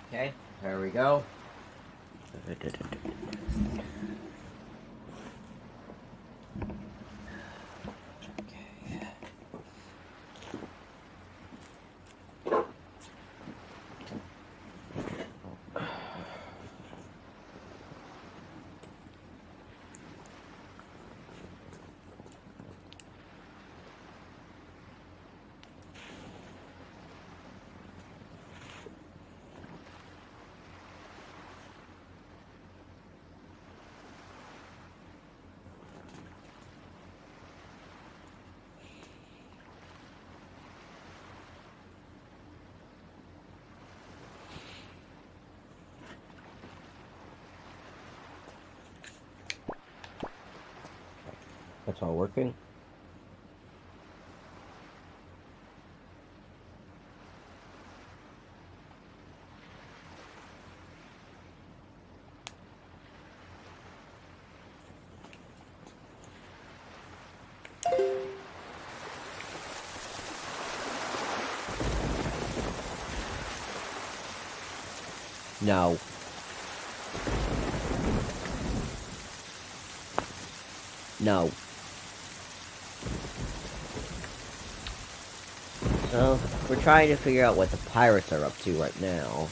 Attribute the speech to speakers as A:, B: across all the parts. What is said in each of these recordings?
A: Okay, there we go. That's all working. No. No. So, we're trying to figure out what the pirates are up to right now.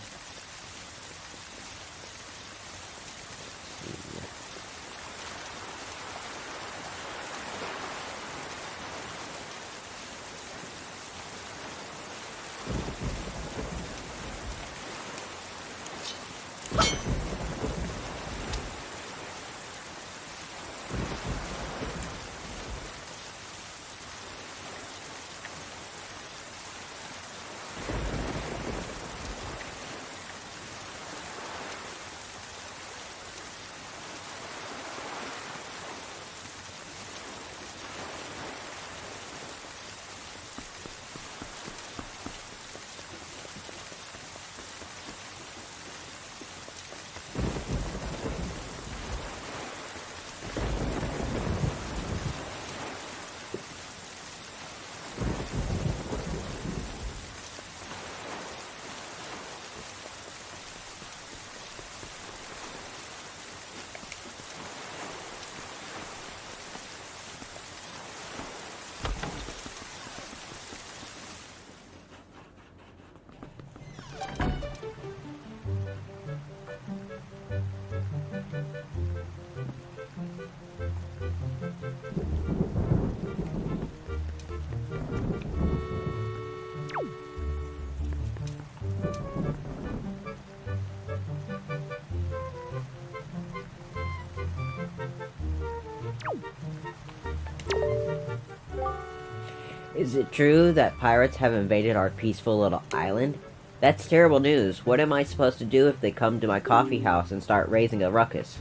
A: Is it true that pirates have invaded our peaceful little island? That's terrible news. What am I supposed to do if they come to my coffee house and start raising a ruckus?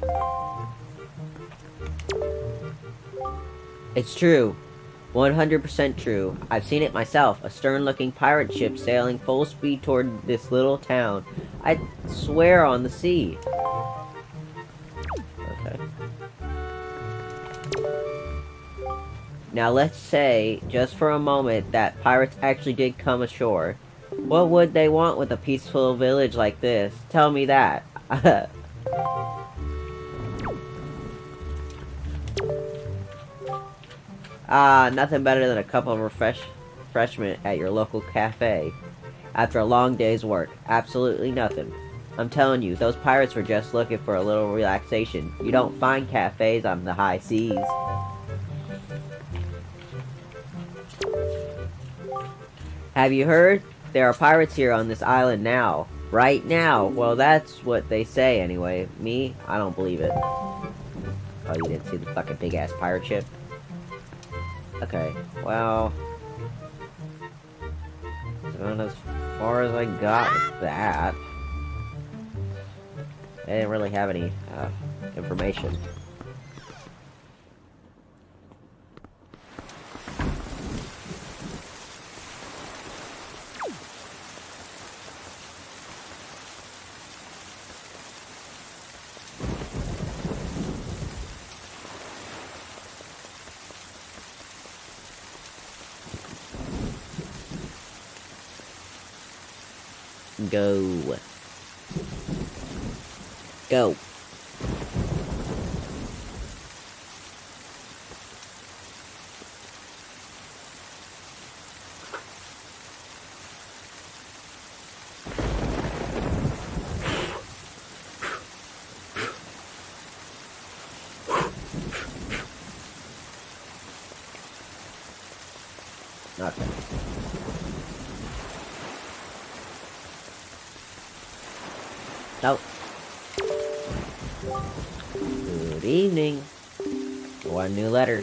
A: It's true. 100% true. I've seen it myself. A stern-looking pirate ship sailing full speed toward this little town. I swear on the sea. Okay. Now let's say, just for a moment, that pirates actually did come ashore. What would they want with a peaceful village like this? Tell me that. Nothing better than a cup of refreshment at your local cafe. After a long day's work. Absolutely nothing. I'm telling you, those pirates were just looking for a little relaxation. You don't find cafes on the high seas. Have you heard? There are pirates here on this island now. Right now. Well, that's what they say anyway. Me? I don't believe it. Oh, you didn't see the fucking big-ass pirate ship? Okay, well... that's about as far as I got with that. I didn't really have any, information. Go. Go. Okay. Nope. Good evening. One new letter.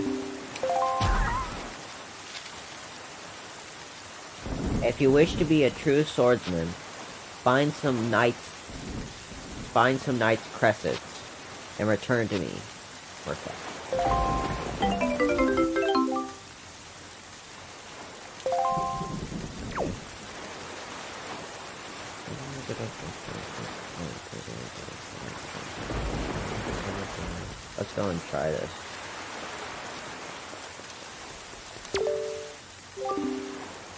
A: If you wish to be a true swordsman, find some knight's cressets and return to me. Okay. Let's go and try this.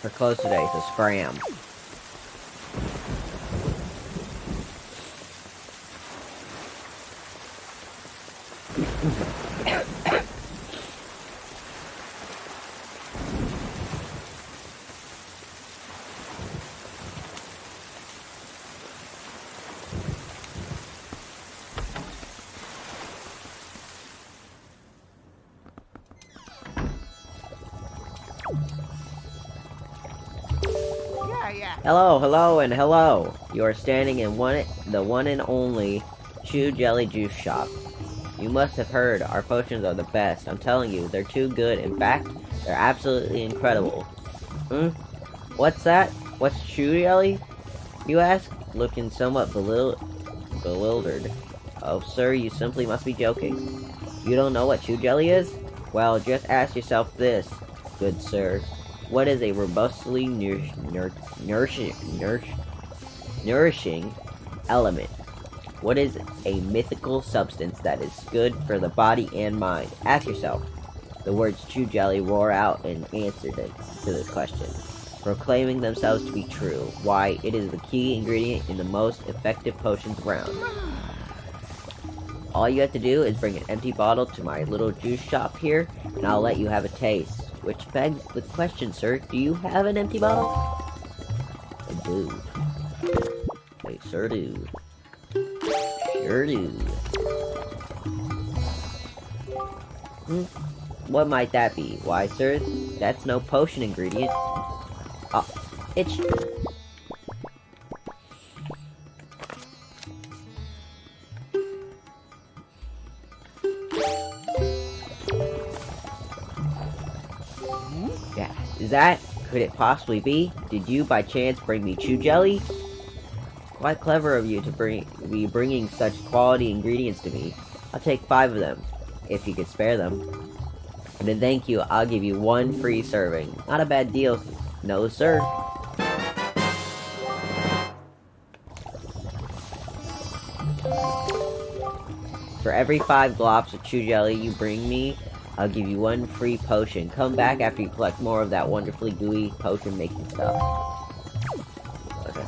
A: We're close today, so scram. Hello, hello, and hello. You are standing in the one and only Chew Jelly Juice Shop. You must have heard our potions are the best. I'm telling you, they're too good. In fact, they're absolutely incredible. What's that? What's Chew Jelly? You ask, looking somewhat bewildered. Oh, sir, you simply must be joking. You don't know what Chew Jelly is? Well, just ask yourself this, good sir. What is a robustly nourishing element? What is a mythical substance that is good for the body and mind? Ask yourself. The words Chew Jelly roar out in answer to this question, proclaiming themselves to be true. Why, it is the key ingredient in the most effective potions around. All you have to do is bring an empty bottle to my little juice shop here, and I'll let you have a taste. Which begs the question, sir, do you have an empty bottle? I do. I sure do. Sure do. What might that be? Why, sir, that's no potion ingredient. It's... Yeah, is that? Could it possibly be? Did you, by chance, bring me Chew Jelly? Quite clever of you to be bringing such quality ingredients to me. I'll take 5 of them, if you could spare them. And in thank you, I'll give you 1 free serving. Not a bad deal, no sir. For every 5 glops of Chew Jelly you bring me, I'll give you 1 free potion. Come back after you collect more of that wonderfully gooey potion making stuff. Okay.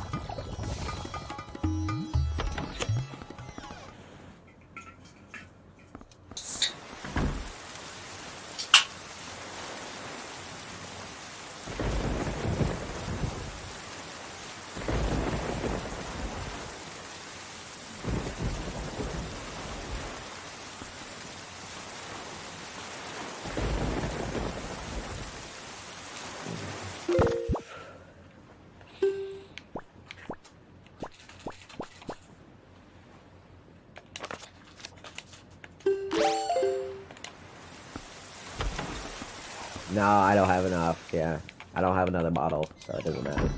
A: No, I don't have enough, yeah. I don't have another bottle, so it doesn't matter.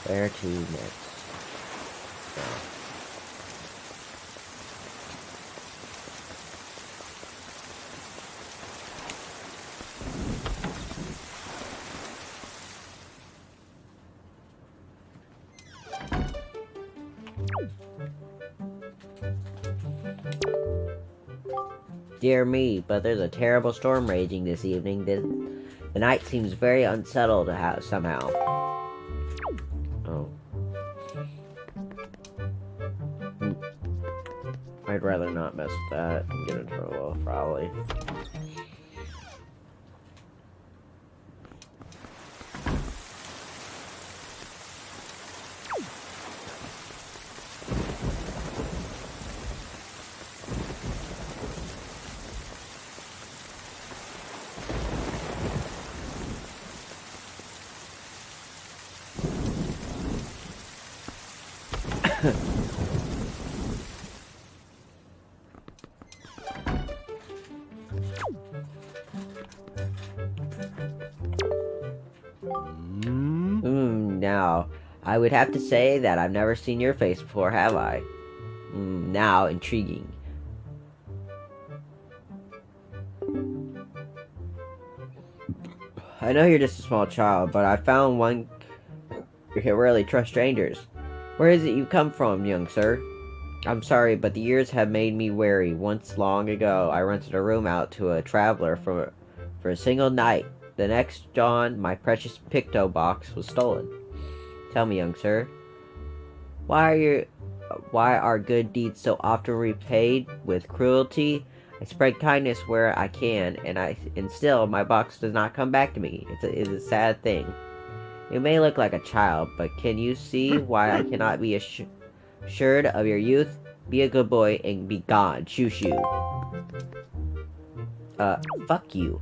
A: Where to next? Dear me, but there's a terrible storm raging this evening. The night seems very unsettled somehow. Oh. I'd rather not mess with that and get in trouble, probably. Now, I would have to say that I've never seen your face before, have I? Now, intriguing. I know you're just a small child, but I found one you can rarely trust strangers. Where is it you come from, young sir? I'm sorry, but the years have made me wary. Once long ago, I rented a room out to a traveler for a single night. The next dawn, my precious picto box was stolen. Tell me, young sir, why are good deeds so often repaid with cruelty? I spread kindness where I can, and still my box does not come back to me. It's a sad thing. You may look like a child, but can you see why I cannot be assured of your youth? Be a good boy and be gone. Shoo shoo. Fuck you.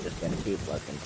A: Just gotta keep looking.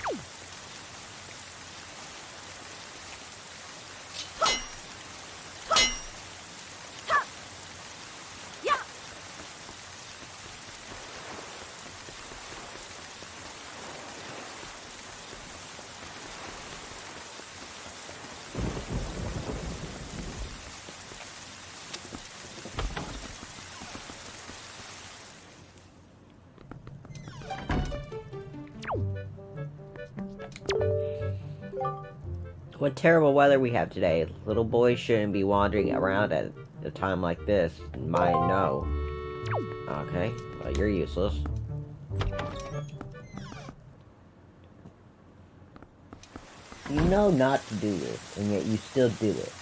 A: What terrible weather we have today. Little boys shouldn't be wandering around at a time like this. Mine, no. Okay, well, you're useless. You know not to do this, and yet you still do it.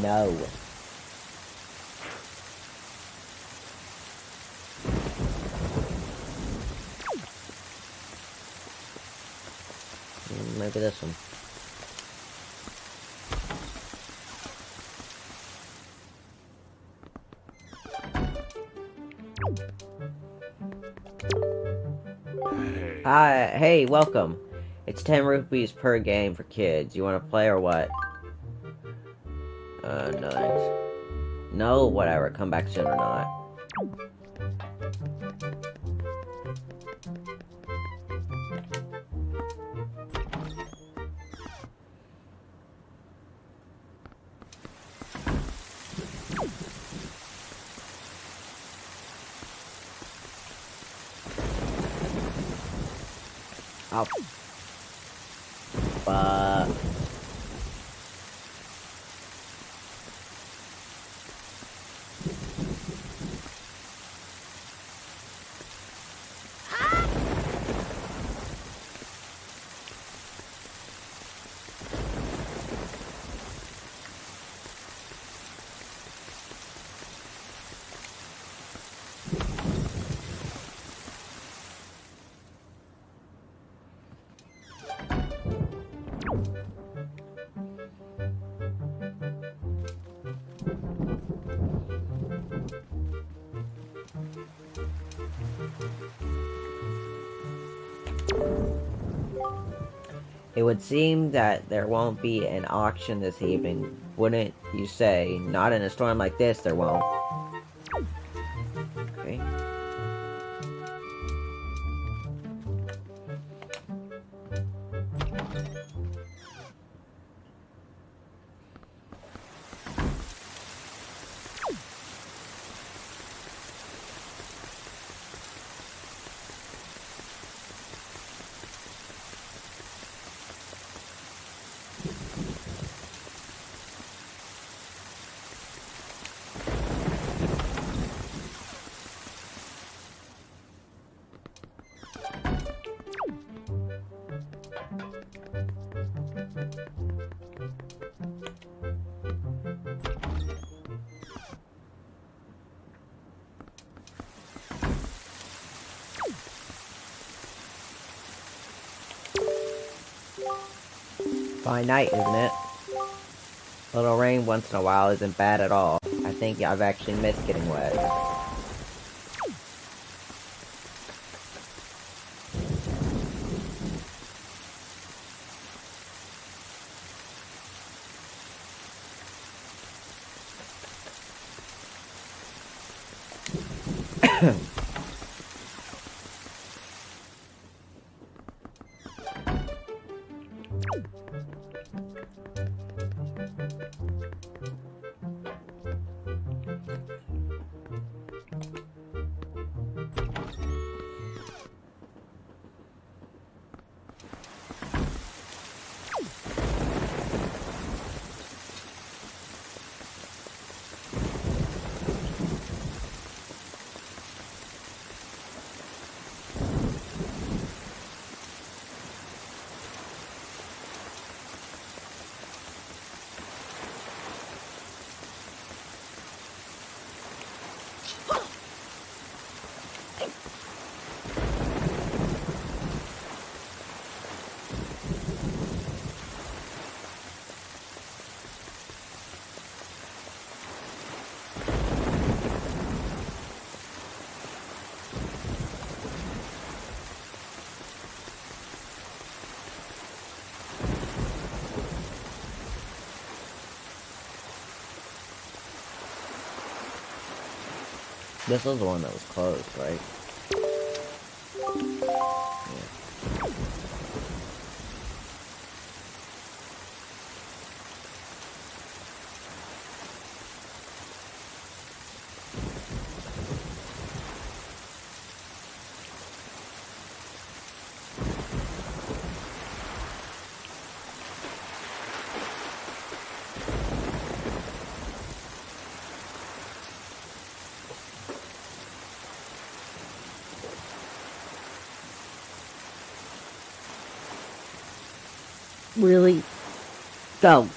A: No. Maybe this one. Hi, hey, welcome. It's 10 rupees per game for kids. You want to play or what? No thanks. No, whatever. Come back soon or not. Oh, fuck. It would seem that there won't be an auction this evening, wouldn't you say? Not in a storm like this, there won't. Okay. Fine night, isn't it? A little rain once in a while isn't bad at all. I think I've actually missed getting wet. This was the one that was closed, right? Really? Go.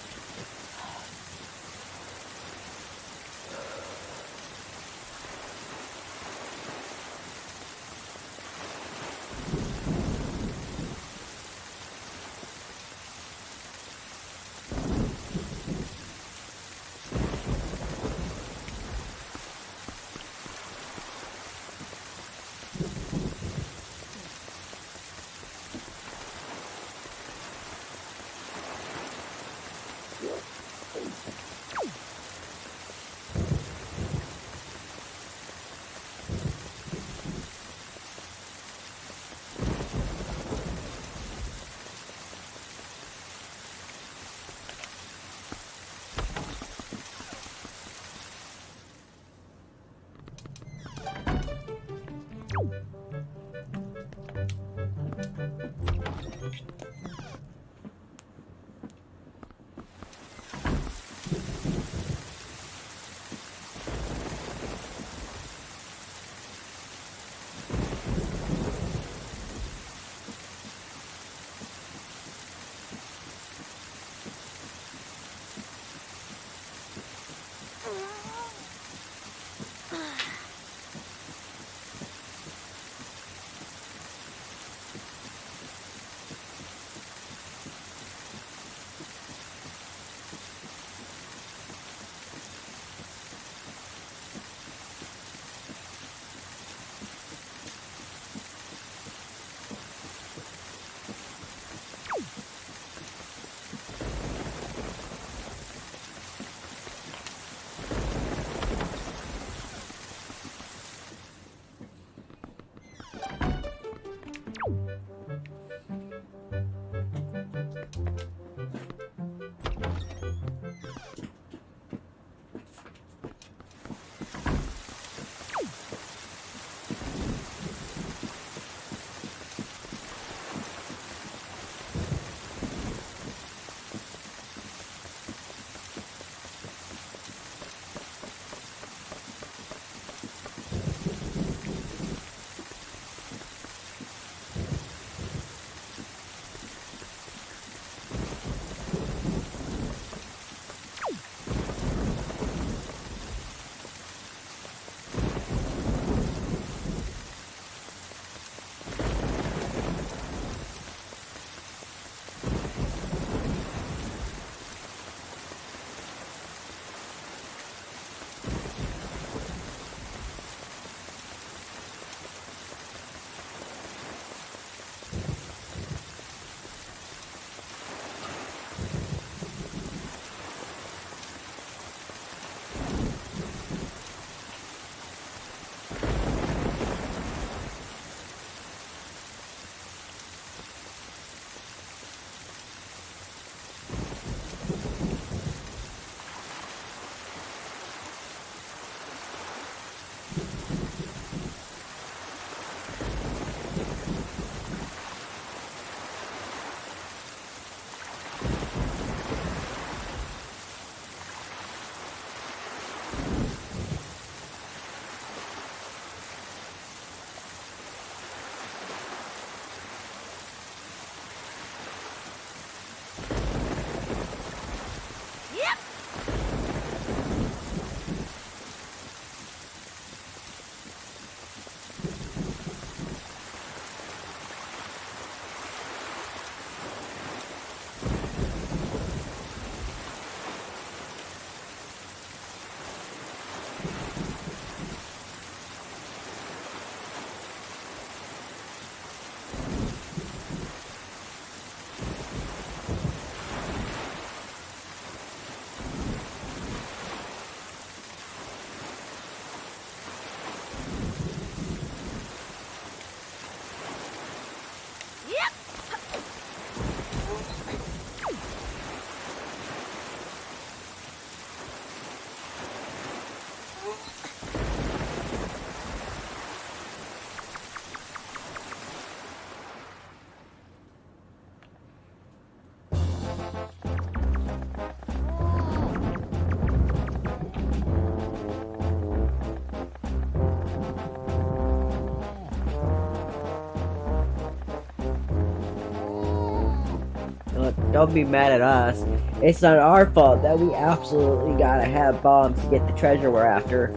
A: Don't be mad at us. It's not our fault that we absolutely gotta have bombs to get the treasure we're after.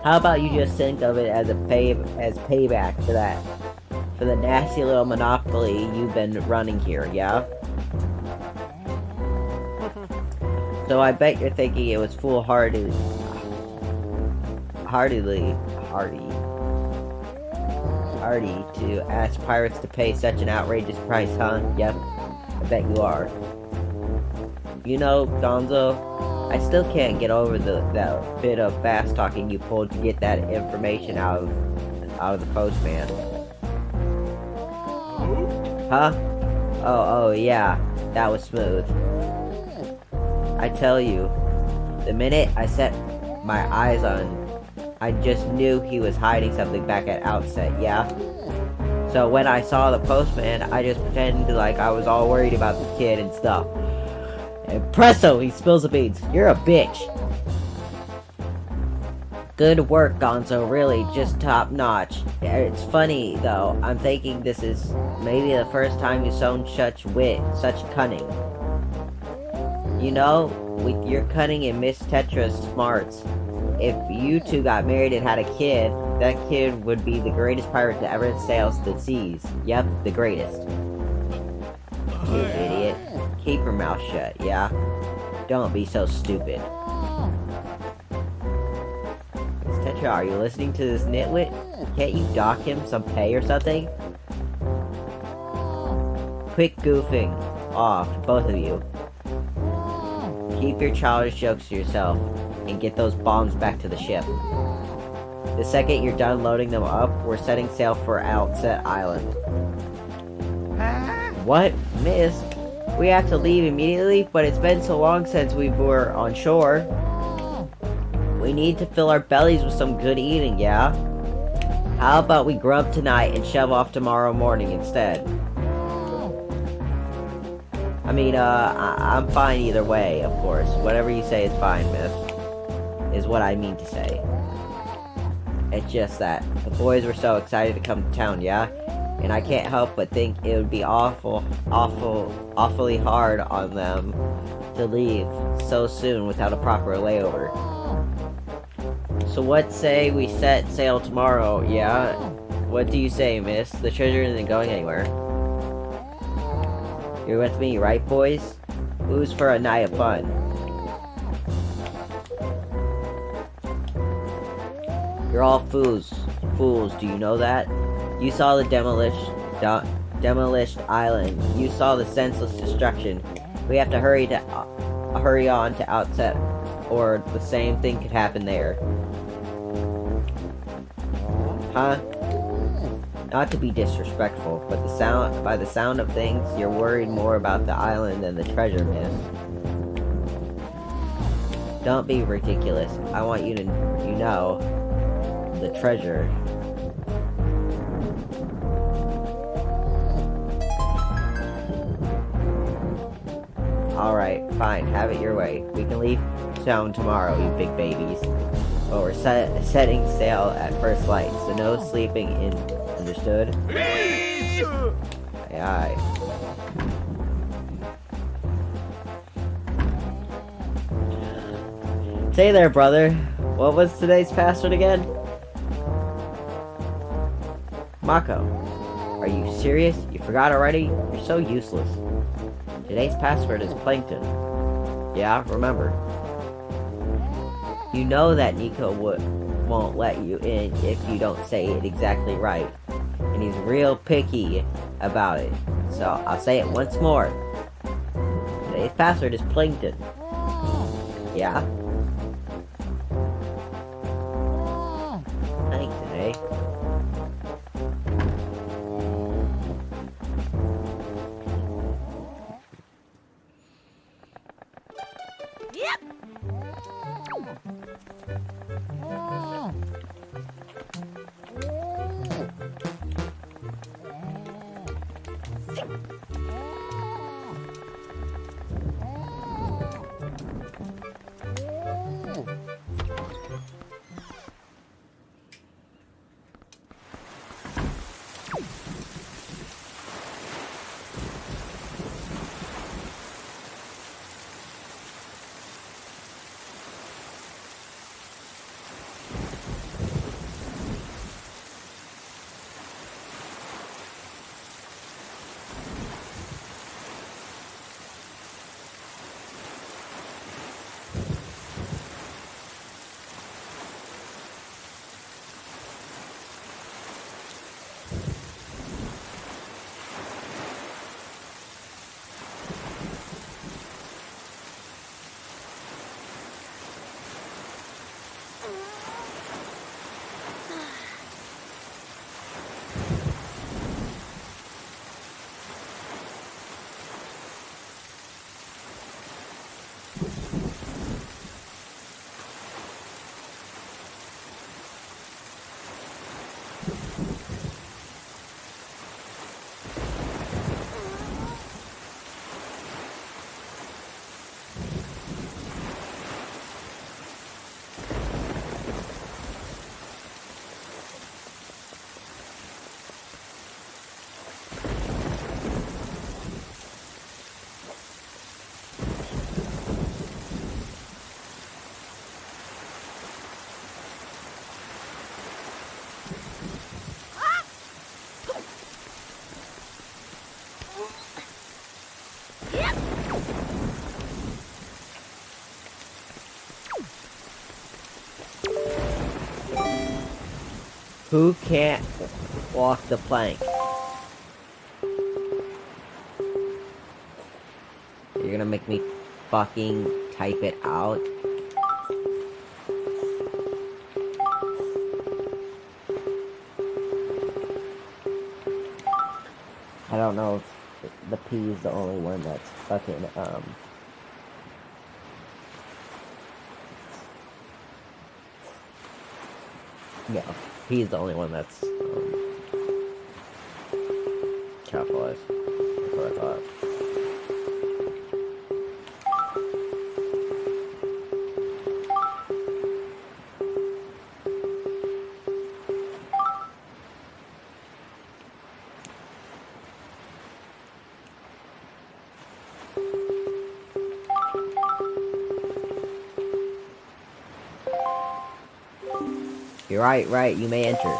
A: How about you just think of it as payback for that, for the nasty little monopoly you've been running here, yeah? So I bet you're thinking it was foolhardy to ask pirates to pay such an outrageous price, huh? Yep, I bet you are. You know, Gonzo, I still can't get over that bit of fast talking you pulled to get that information out of the postman. Huh? Oh yeah, that was smooth. I tell you, the minute I set my eyes I just knew he was hiding something back at outset, yeah? So when I saw the postman, I just pretended like I was all worried about the kid and stuff. And presto, he spills the beans. You're a bitch. Good work, Gonzo, really, just top notch. It's funny, though, I'm thinking this is maybe the first time you've shown such wit, such cunning. You know, with your cunning and Miss Tetra's smarts, if you two got married and had a kid, that kid would be the greatest pirate to ever sail the seas. Yep, the greatest. You idiot. Keep your mouth shut, yeah? Don't be so stupid. Miss Tetra, are you listening to this nitwit? Can't you dock him some pay or something? Quit goofing off, both of you. Keep your childish jokes to yourself, and get those bombs back to the ship. The second you're done loading them up, we're setting sail for Outset Island. What? Miss? We have to leave immediately, but it's been so long since we were on shore. We need to fill our bellies with some good eating, yeah? How about we grub tonight and shove off tomorrow morning instead? I mean, I'm fine either way, of course. Whatever you say is fine, miss. Is what I mean to say. It's just that the boys were so excited to come to town, yeah? And I can't help but think it would be awfully hard on them to leave so soon without a proper layover. So what say we set sail tomorrow, yeah? What do you say, miss? The treasure isn't going anywhere. You're with me, right, boys? Who's for a night of fun? You're all fools, do you know that? You saw the demolished island. You saw the senseless destruction. We have to hurry on to Outset, or the same thing could happen there. Huh? Not to be disrespectful, but by the sound of things, you're worried more about the island than the treasure, miss. Don't be ridiculous. I want you to, know, the treasure. Alright, fine, have it your way. We can leave town tomorrow, you big babies. But we're setting sail at first light, so no sleeping in. Understood? Aye, aye. Say there, brother. What was today's password again? Mako. Are you serious? You forgot already? You're so useless. Today's password is Plankton. Yeah, remember. You know that Nico won't let you in if you don't say it exactly right. And he's real picky about it. So, I'll say it once more. Today's password is Plankton. Yeah? Plankton, eh?
B: Yep!
A: Who can't walk the plank? You're gonna make me fucking type it out? I don't know if the P is the only one that's fucking, yeah, P is the only one that's, capitalized. That's what I thought. You're right, you may enter.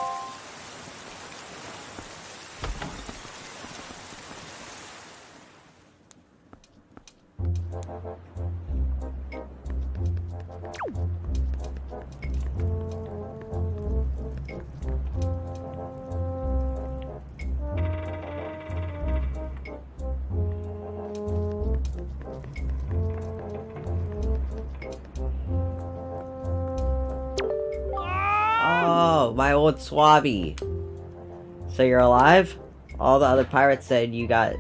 A: Oh, my old swabby. So you're alive? All the other pirates said you got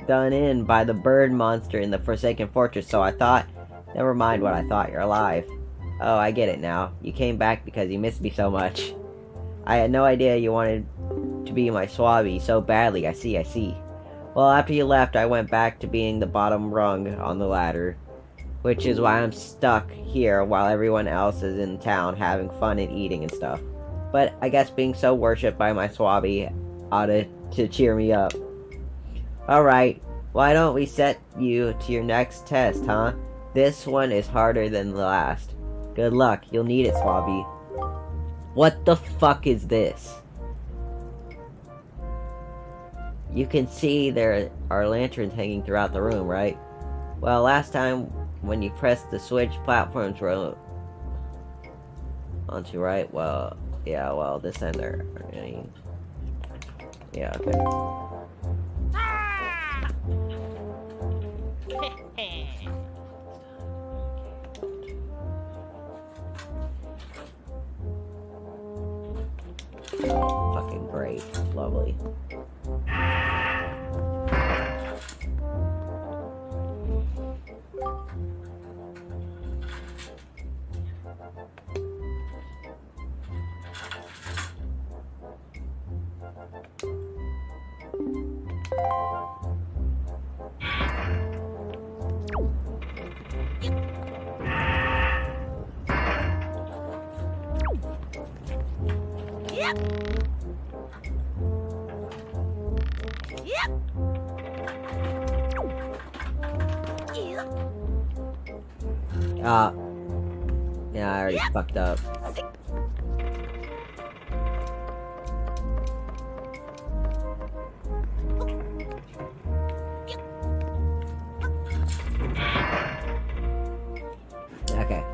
A: done in by the bird monster in the Forsaken Fortress, so I thought, never mind what I thought, you're alive. Oh, I get it now. You came back because you missed me so much. I had no idea you wanted to be my swabby so badly, I see. Well, after you left, I went back to being the bottom rung on the ladder. Which is why I'm stuck here while everyone else is in town having fun and eating and stuff. But I guess being so worshipped by my swabby ought to cheer me up. Alright, why don't we set you to your next test, huh? This one is harder than the last. Good luck, you'll need it, swabby. What the fuck is this? You can see there are lanterns hanging throughout the room, right? Well, last time when you pressed the switch, platforms were onto right. Well, yeah, well, this time there aren't any. Yeah, okay. Oh, fucking great. Lovely.
B: Yep. Yep.
A: Yeah, I already fucked up. Okay.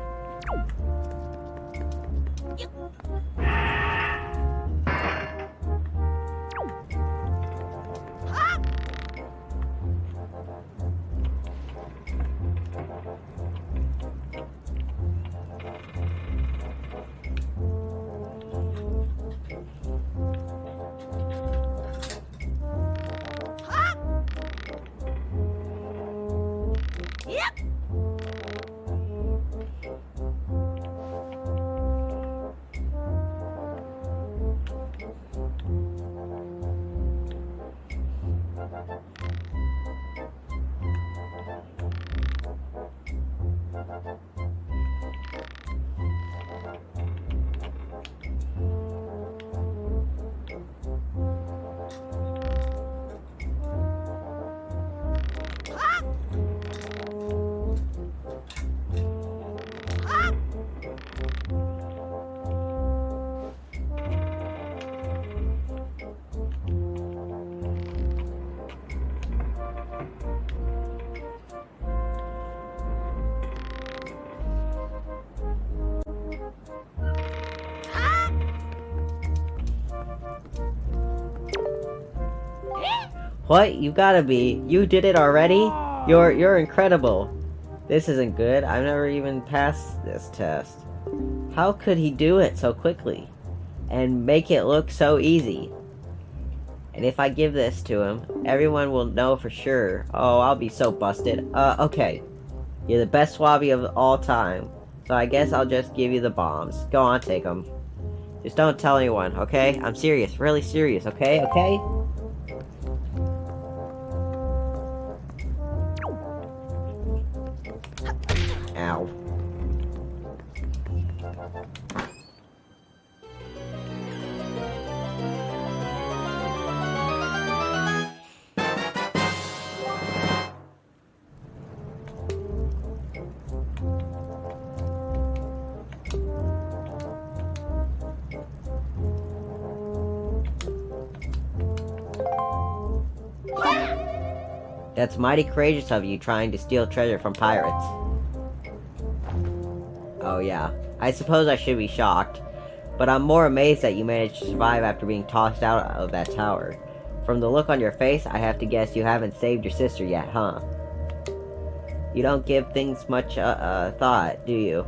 A: What? You gotta be. You did it already? You're incredible. This isn't good. I've never even passed this test. How could he do it so quickly? And make it look so easy? And if I give this to him, everyone will know for sure. Oh, I'll be so busted. Okay. You're the best swabby of all time. So I guess I'll just give you the bombs. Go on, take them. Just don't tell anyone, okay? I'm serious. Really serious, okay? Okay? Ow. That's mighty courageous of you trying to steal treasure from pirates. Oh yeah, I suppose I should be shocked, but I'm more amazed that you managed to survive after being tossed out of that tower. From the look on your face, I have to guess you haven't saved your sister yet, huh? You don't give things much thought, do you?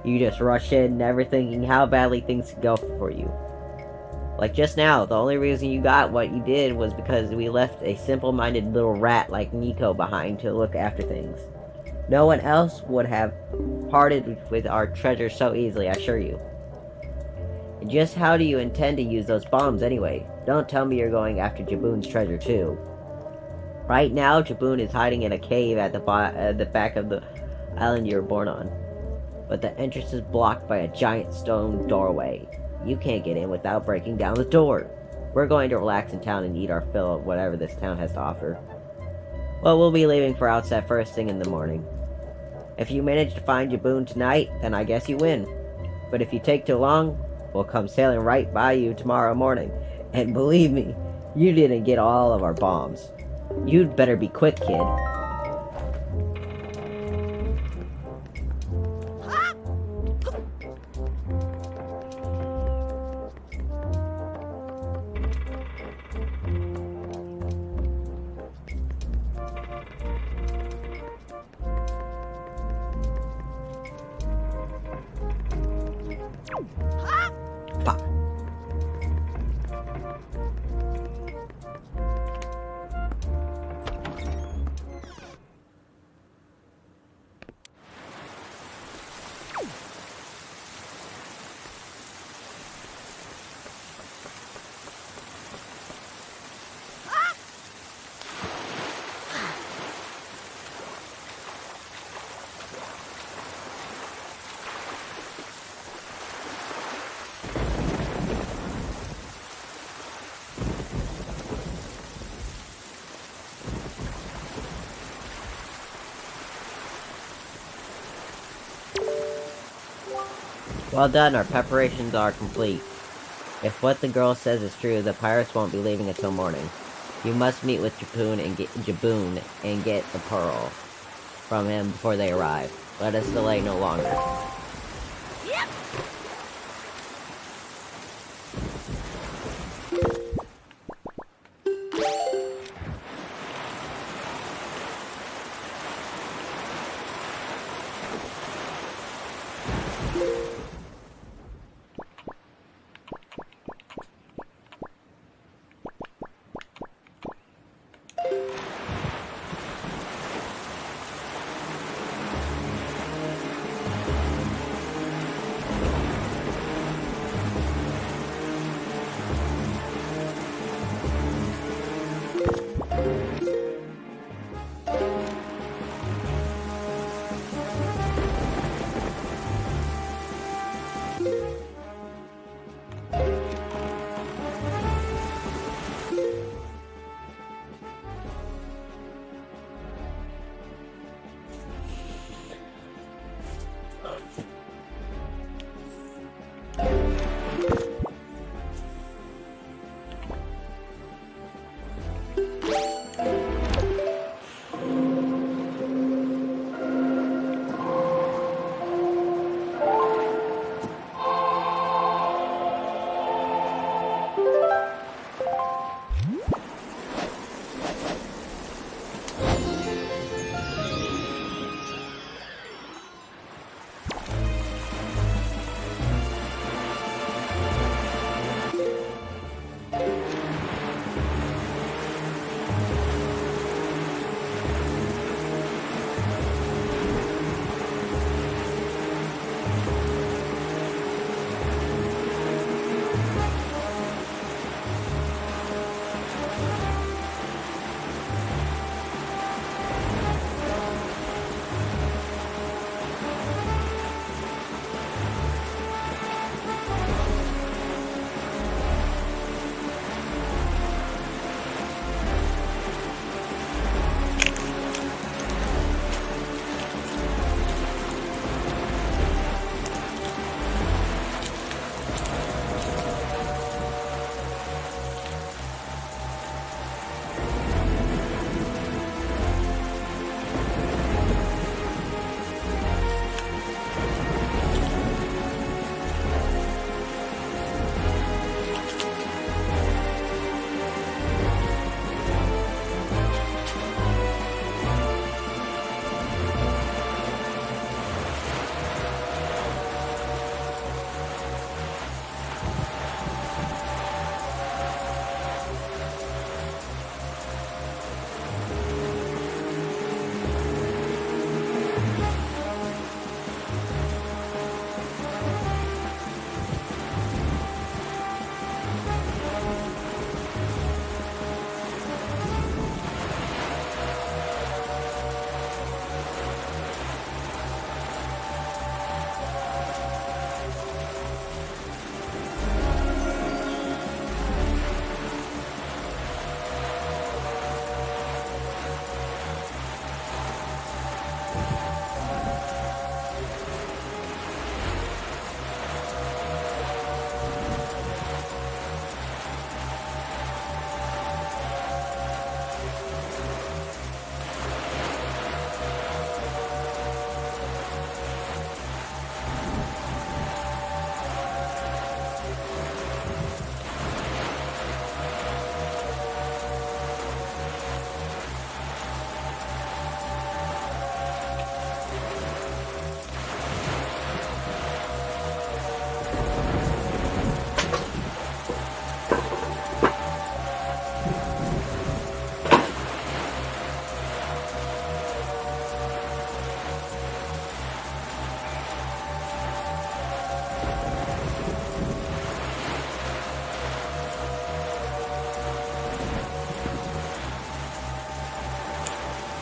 A: You just rush in, never thinking how badly things could go for you. Like just now, the only reason you got what you did was because we left a simple-minded little rat like Nico behind to look after things. No one else would have parted with our treasure so easily, I assure you. And just how do you intend to use those bombs anyway? Don't tell me you're going after Jaboon's treasure too. Right now, Jaboon is hiding in a cave at the back of the island you were born on. But the entrance is blocked by a giant stone doorway. You can't get in without breaking down the door. We're going to relax in town and eat our fill of whatever this town has to offer. Well, we'll be leaving for Outset first thing in the morning. If you manage to find Jaboon tonight, then I guess you win. But if you take too long, we'll come sailing right by you tomorrow morning. And believe me, you didn't get all of our bombs. You'd better be quick, kid. Pop. Well done, our preparations are complete. If what the girl says is true, the pirates won't be leaving until morning. You must meet with Jaboon and get the pearl from him before they arrive. Let us delay no longer.
B: Yep.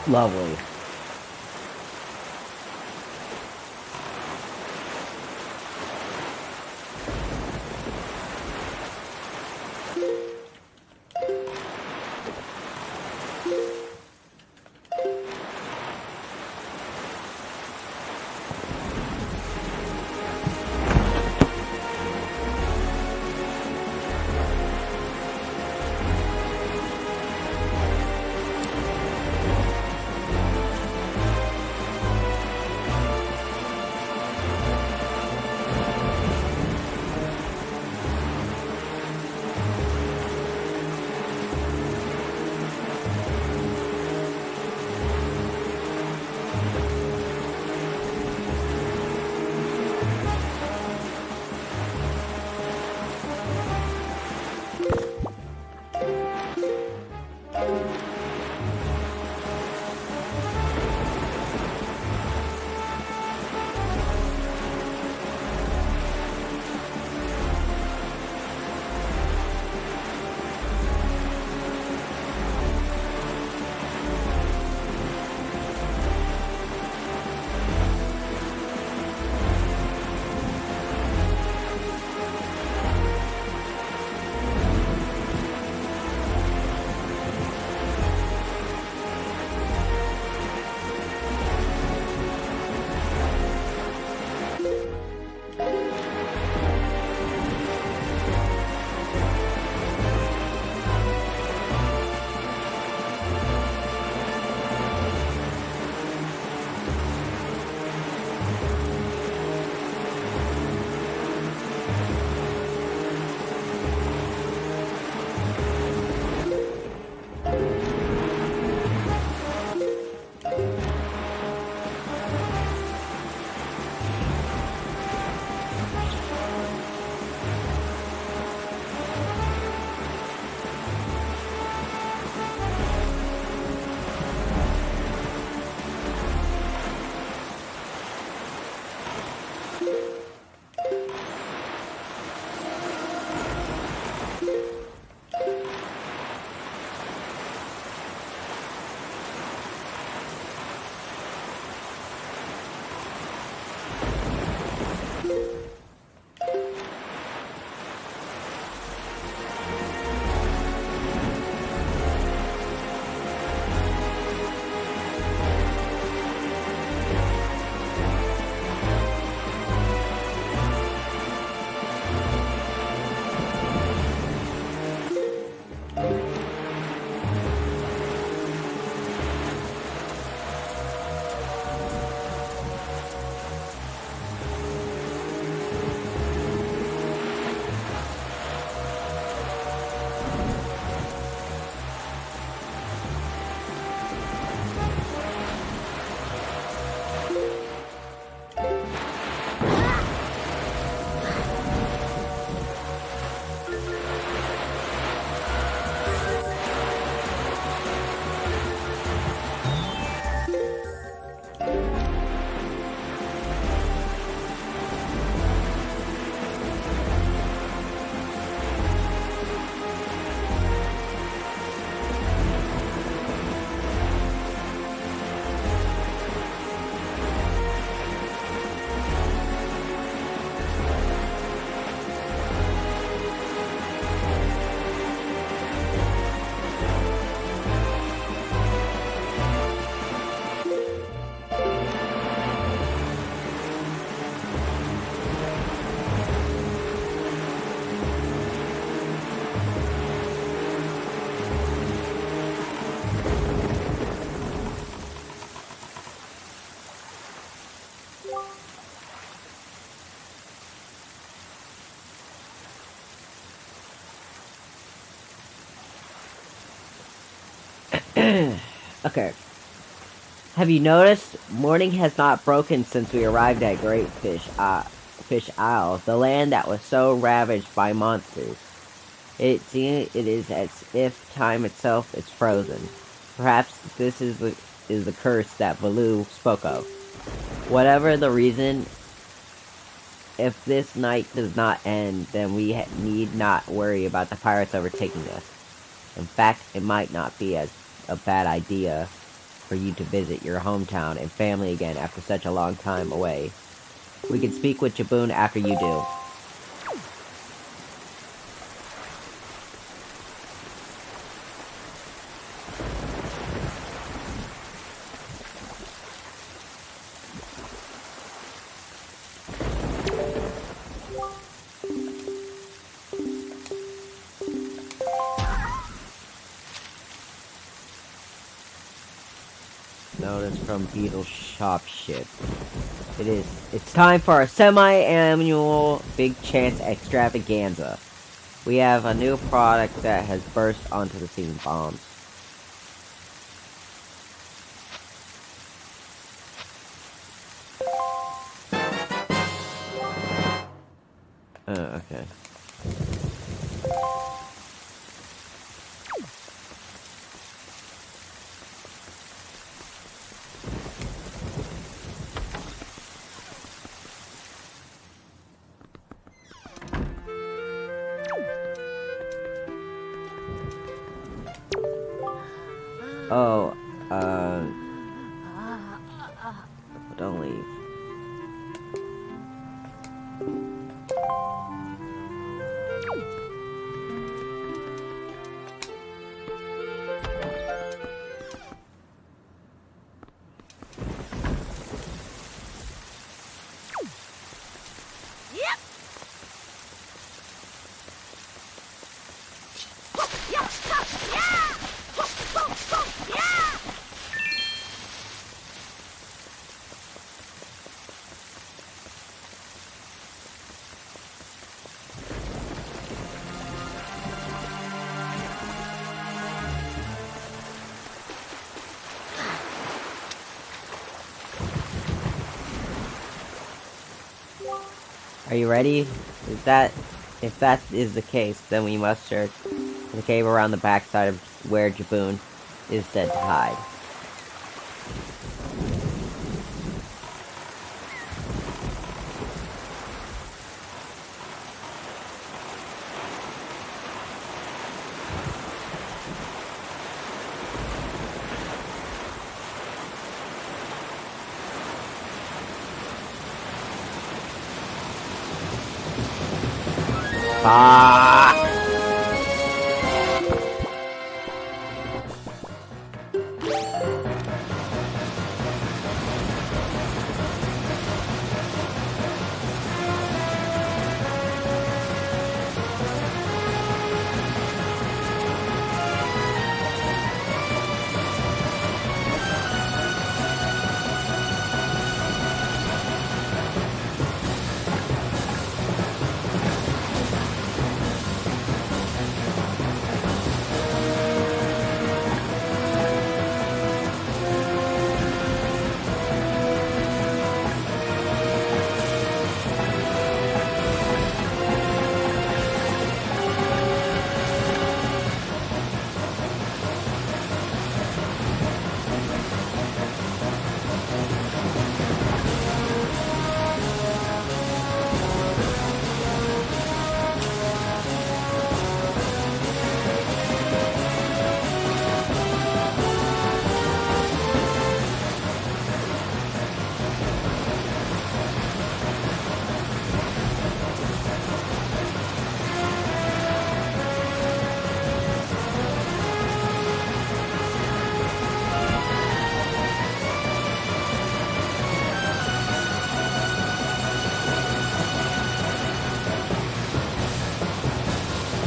A: Lovely. Okay. Have you noticed morning has not broken since we arrived at Fish Isle, the land that was so ravaged by monsters? It is as if time itself is frozen. Perhaps this is the curse that Baloo spoke of. Whatever the reason, if this night does not end, then we need not worry about the pirates overtaking us. In fact, it might not be a bad idea for you to visit your hometown and family again after such a long time away. We can speak with Jaboon after you do. Notice from Beetle Shop Ship. It's time for our semi-annual Big Chance Extravaganza. We have a new product that has burst onto the scene. Bombs. Okay. Oh, don't leave.
B: Yep. Yeah. Yeah. Yeah.
A: Are you ready? If that is the case, then we must search the cave around the backside of where Jaboon is said to hide. Ah!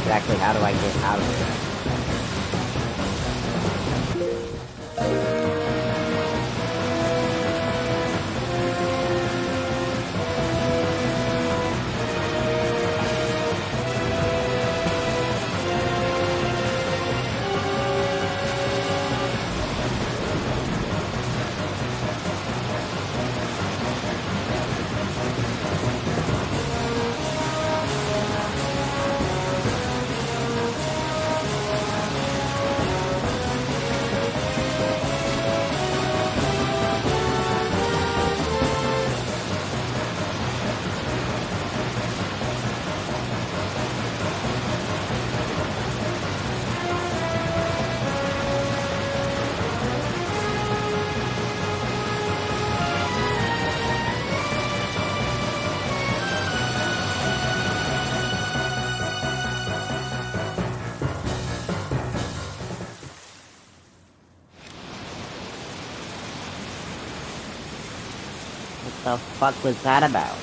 A: Exactly how do I get out of here? The fuck was that about?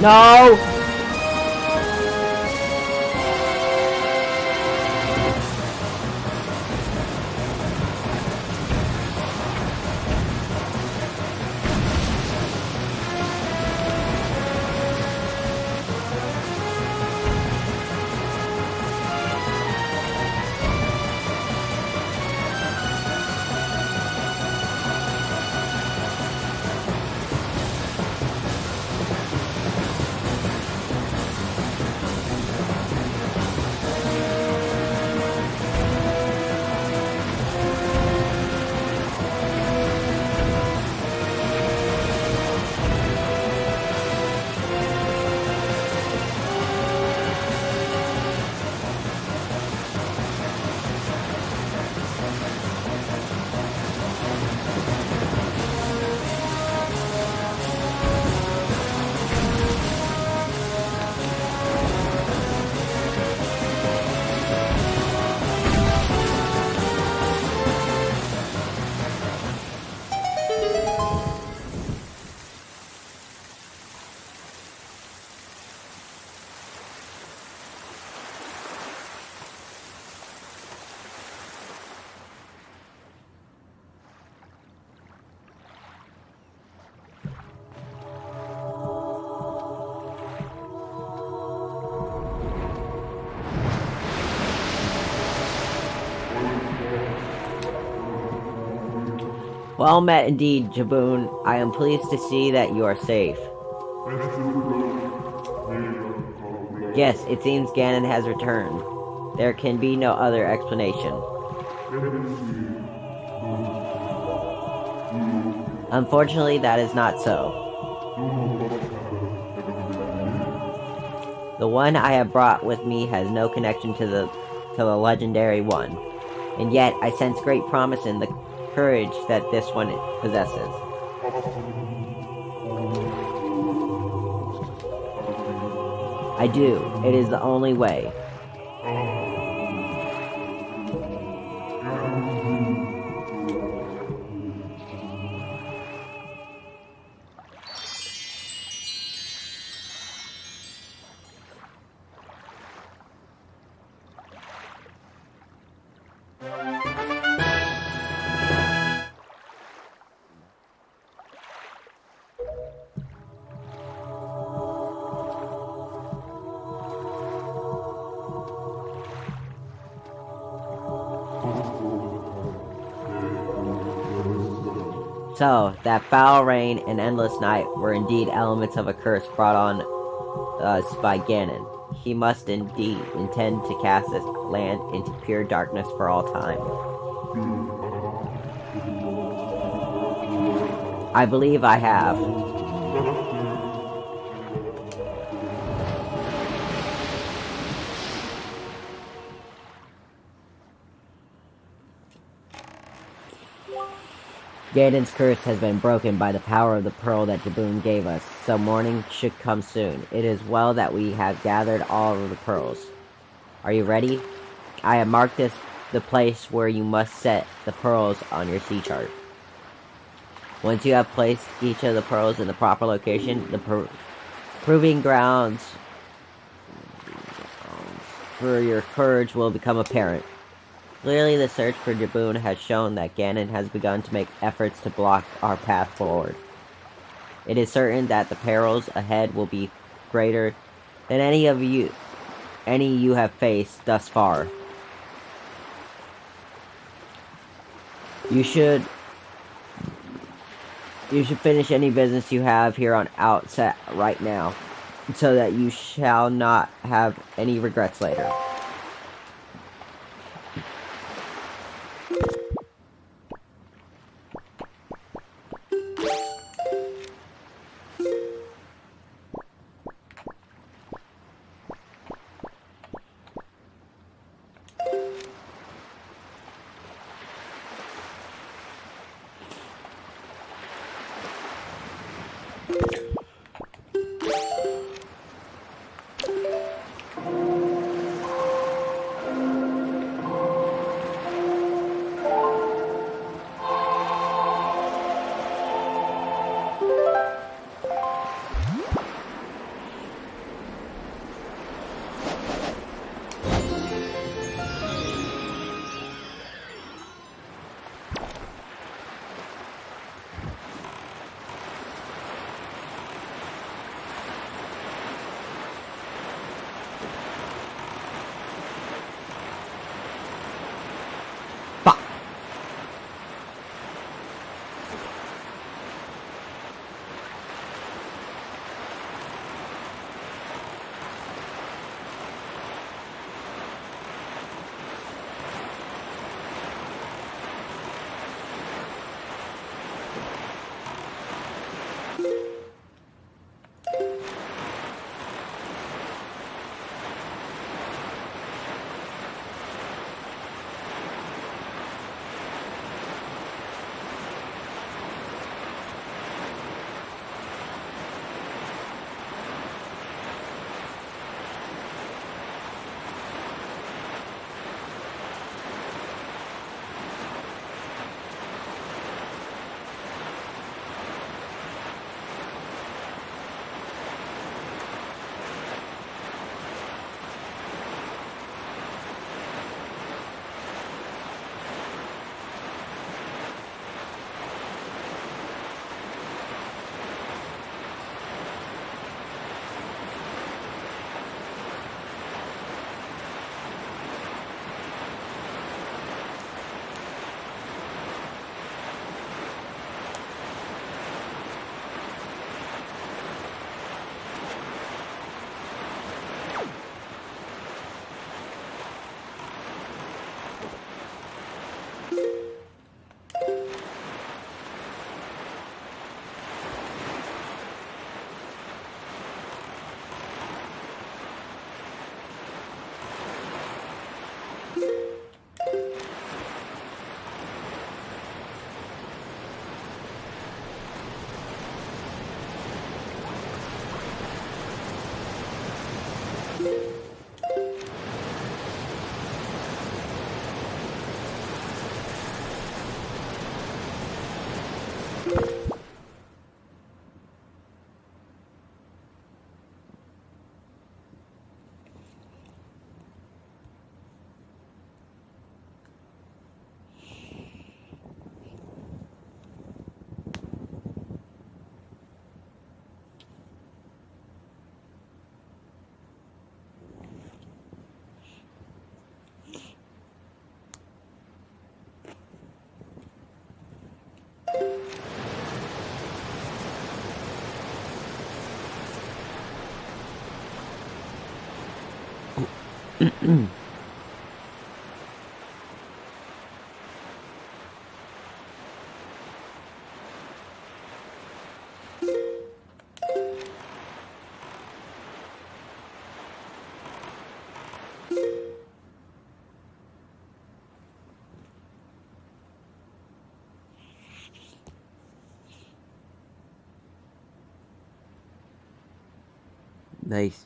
A: No! Well met indeed, Jaboon. I am pleased to see that you are safe. Yes, it seems Ganon has returned. There can be no other explanation. Unfortunately, that is not so. The one I have brought with me has no connection to the legendary one, and yet I sense great promise in the courage that this one possesses. I do. It is the only way. So, that foul rain and endless night were indeed elements of a curse brought on us by Ganon. He must indeed intend to cast this land into pure darkness for all time. I believe I have. Ganon's curse has been broken by the power of the pearl that Jaboon gave us, so morning should come soon. It is well that we have gathered all of the pearls. Are you ready? I have marked the place where you must set the pearls on your sea chart. Once you have placed each of the pearls in the proper location, the proving grounds for your courage will become apparent. Clearly, the search for Jaboon has shown that Ganon has begun to make efforts to block our path forward. It is certain that the perils ahead will be greater than any you have faced thus far. You should finish any business you have here on Outset right now, so that you shall not have any regrets later. Nice.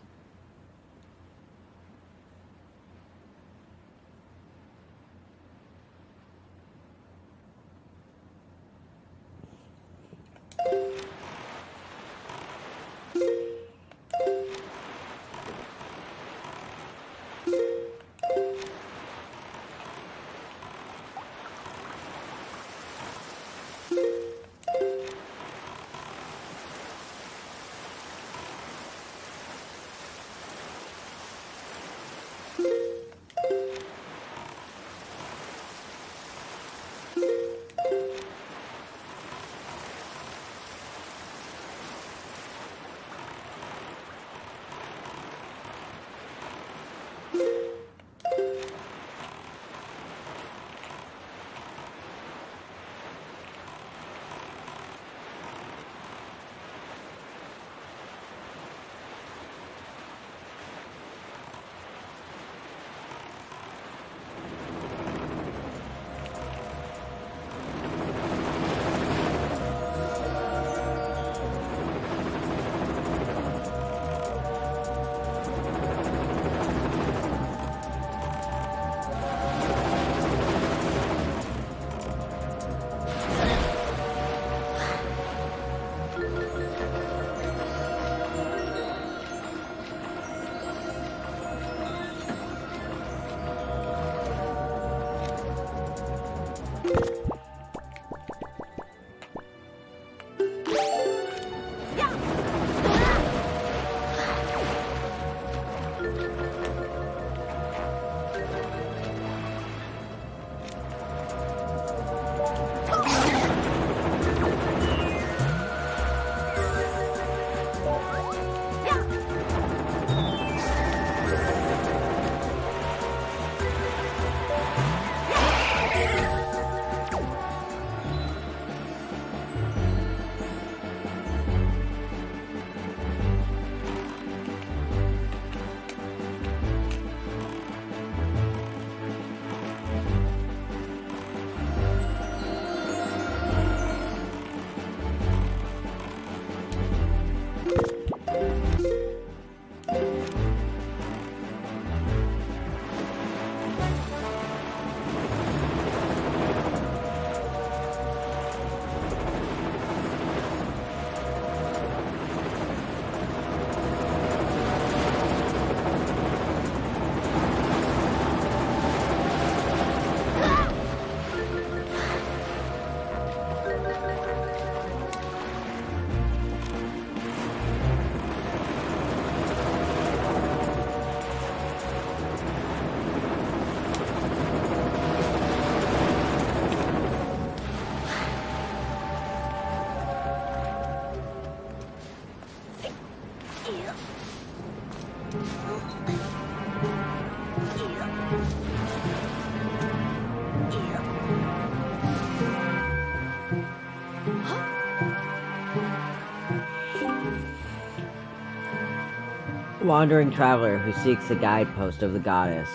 A: Wandering traveler who seeks the guidepost of the goddess.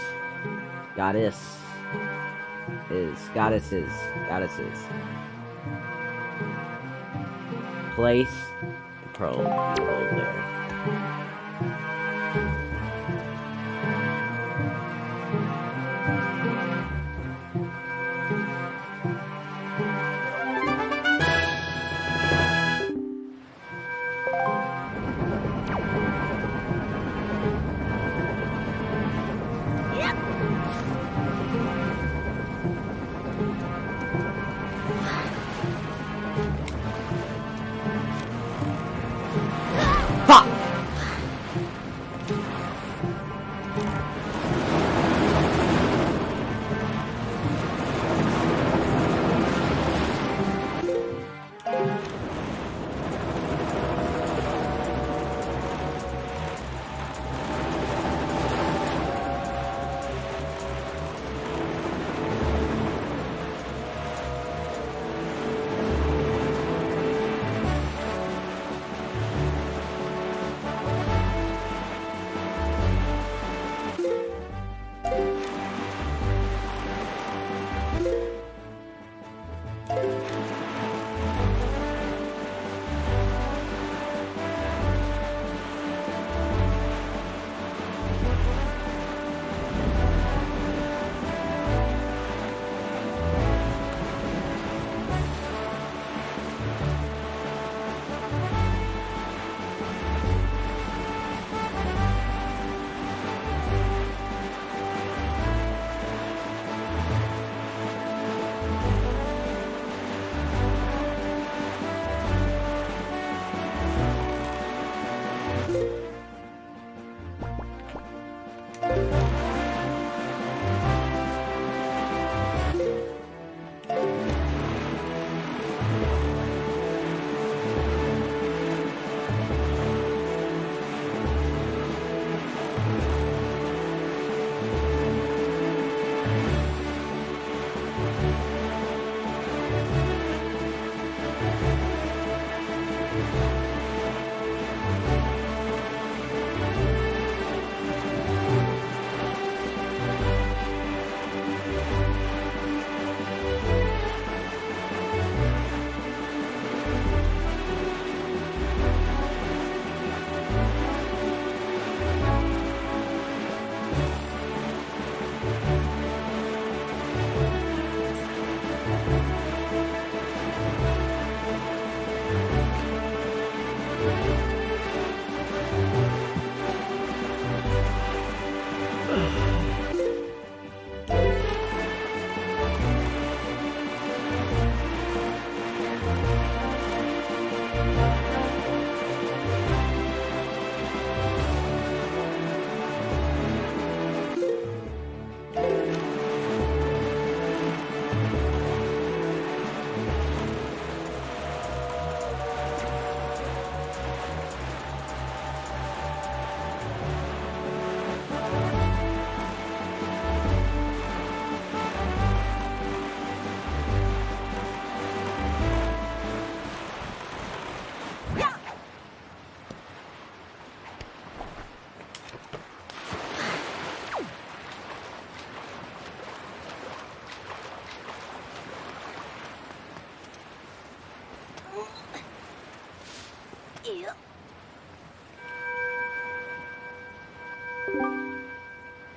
A: Goddesses. Place the pearl you hold there. Ha!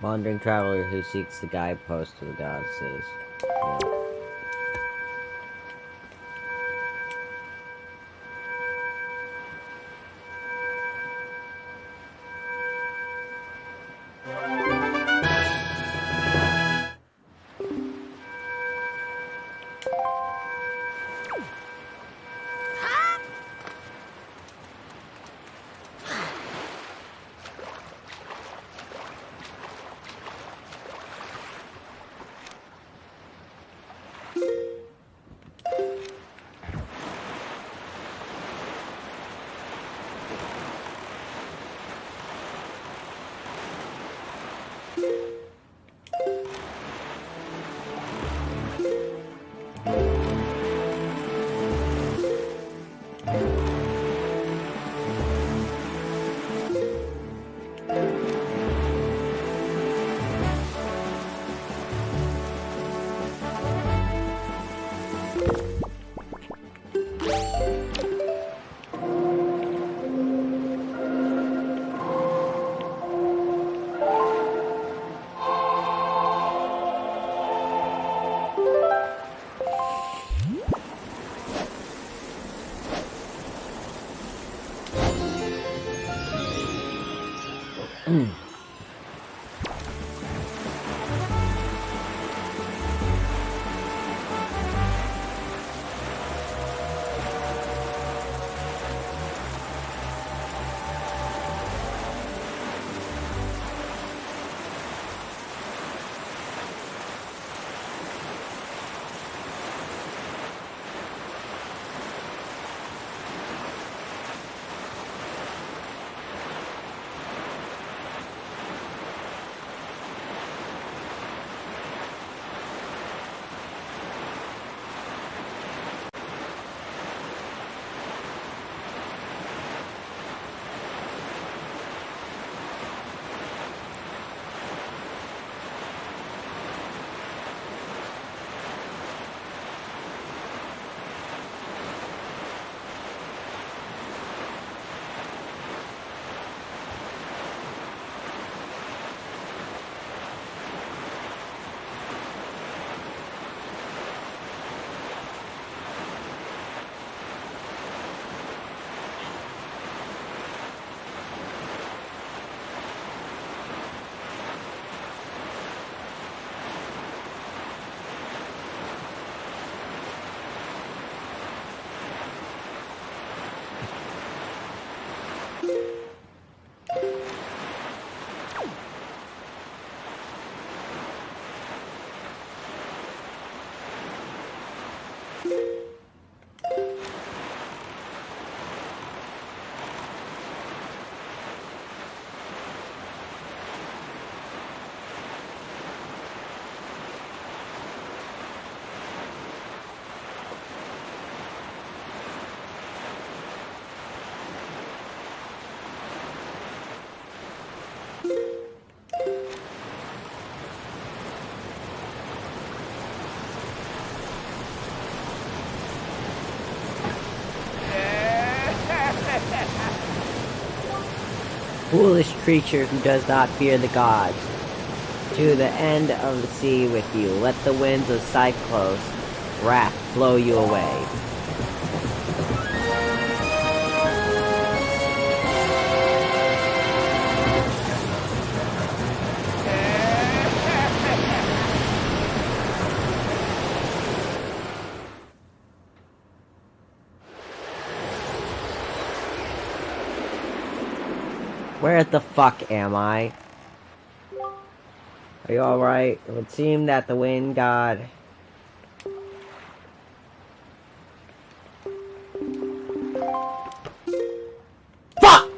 A: Wandering traveler who seeks the guidepost of the goddesses. Yeah. Foolish creature who does not fear the gods. To the end of the sea with you, let the winds of Cyclos' wrath blow you away. Where the fuck am I? Are you alright? It would seem that the wind god... Fuck!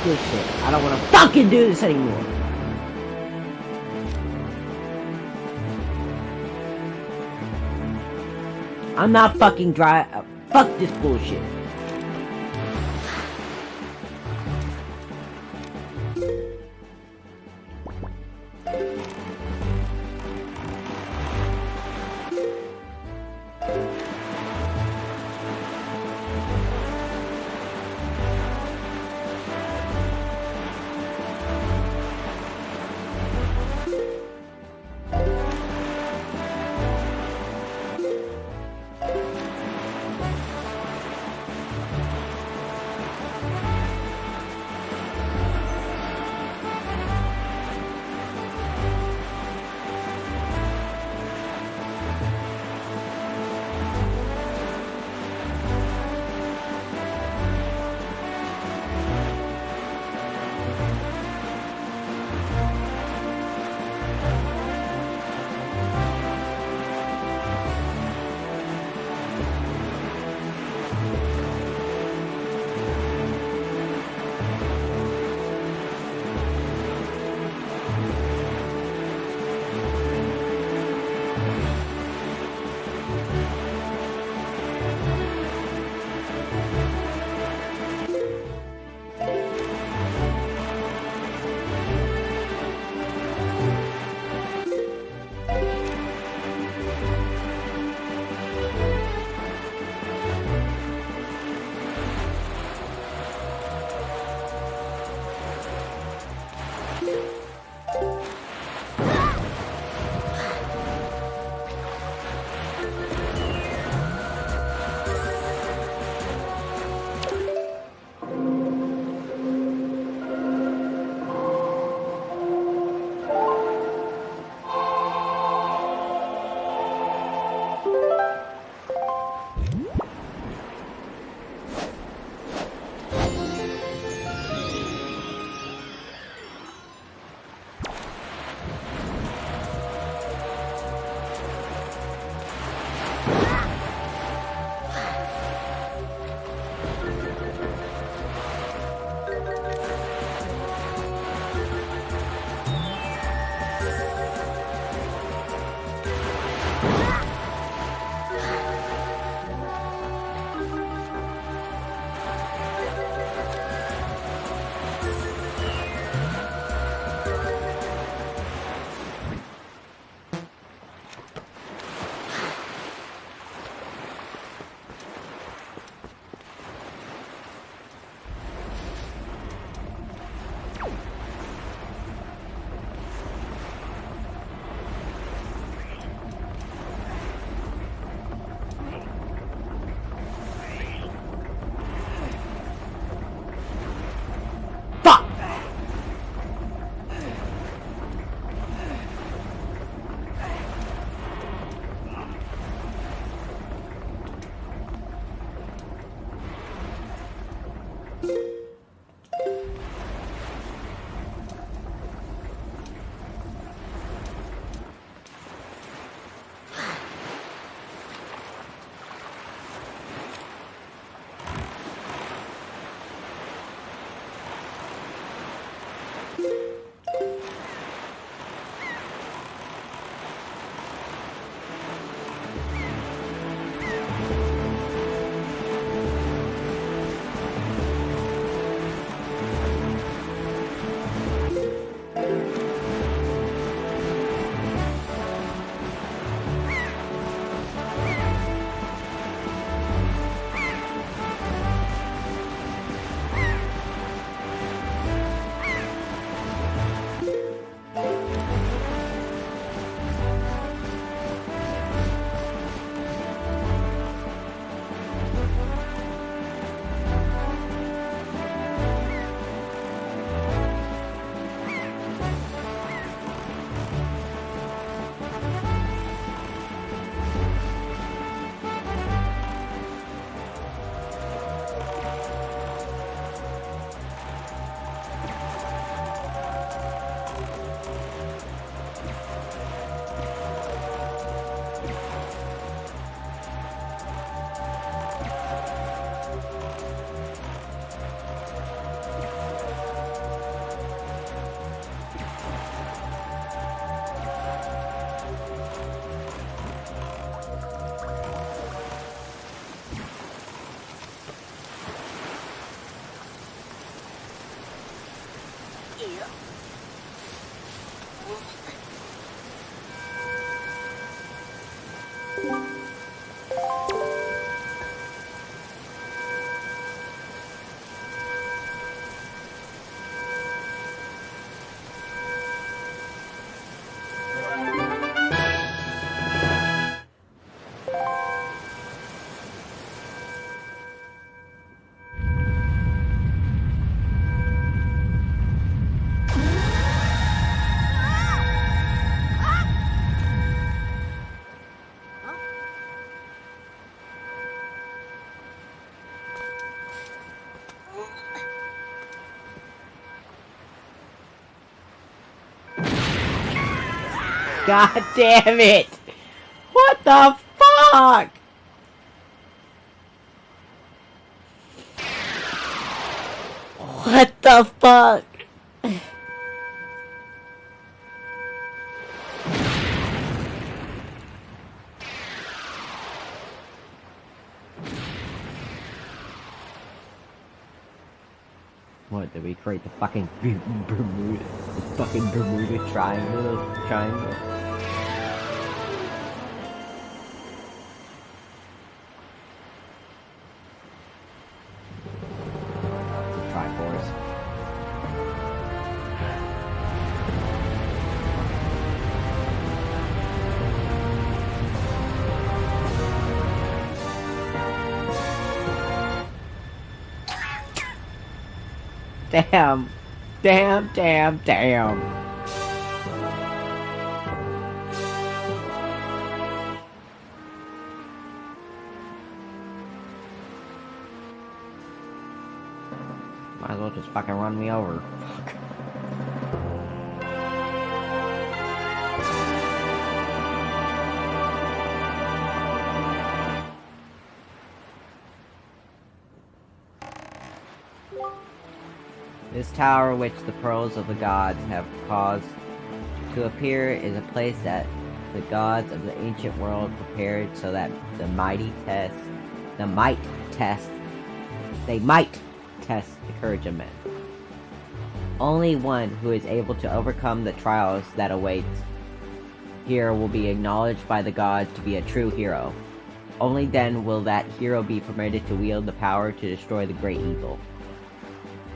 A: this shit. I don't wanna fucking do this anymore. I'm not fucking dry. Fuck this bullshit. God damn it! What the fuck? What the fuck? What, did we create the fucking Bermuda Triangle? Triforce. Damn. Damn. Might as well just fucking run me over. Fuck. This tower which the pearls of the gods have caused to appear is a place that the gods of the ancient world prepared so that they might test the courage of men. Only one who is able to overcome the trials that await here will be acknowledged by the gods to be a true hero. Only then will that hero be permitted to wield the power to destroy the great evil.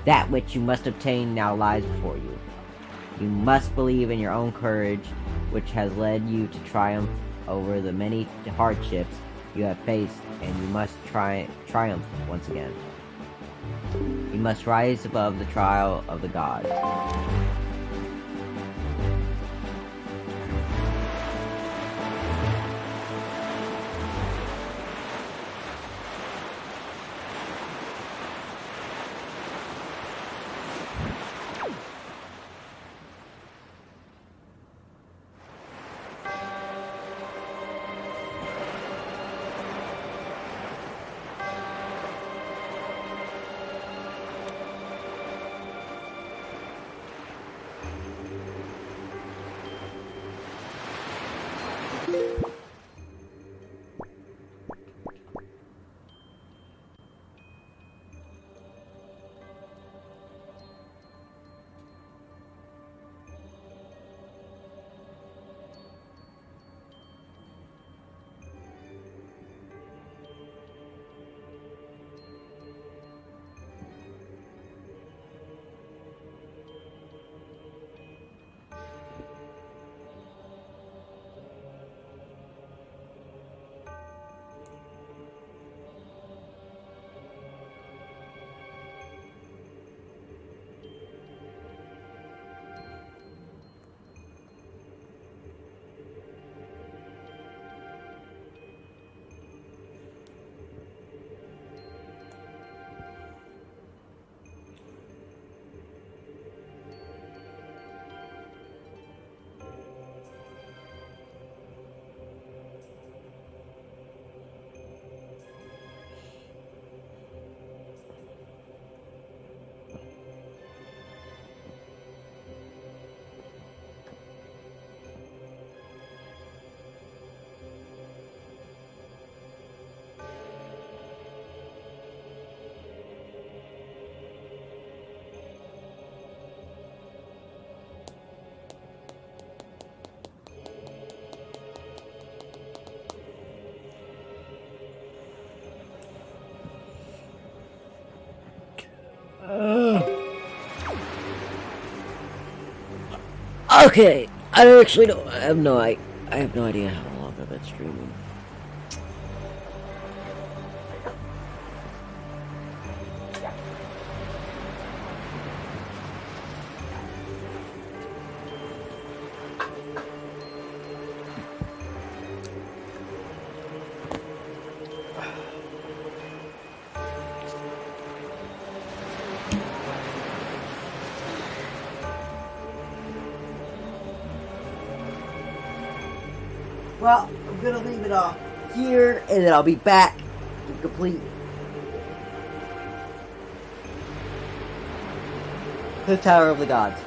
A: That which you must obtain now lies before you. You must believe in your own courage, which has led you to triumph over the many hardships you have faced, and you must triumph once again. You must rise above the trial of the gods. Okay, I actually don't. I have no idea how long I've been streaming. Well, I'm gonna leave it off here, and then I'll be back to complete the Tower of the Gods.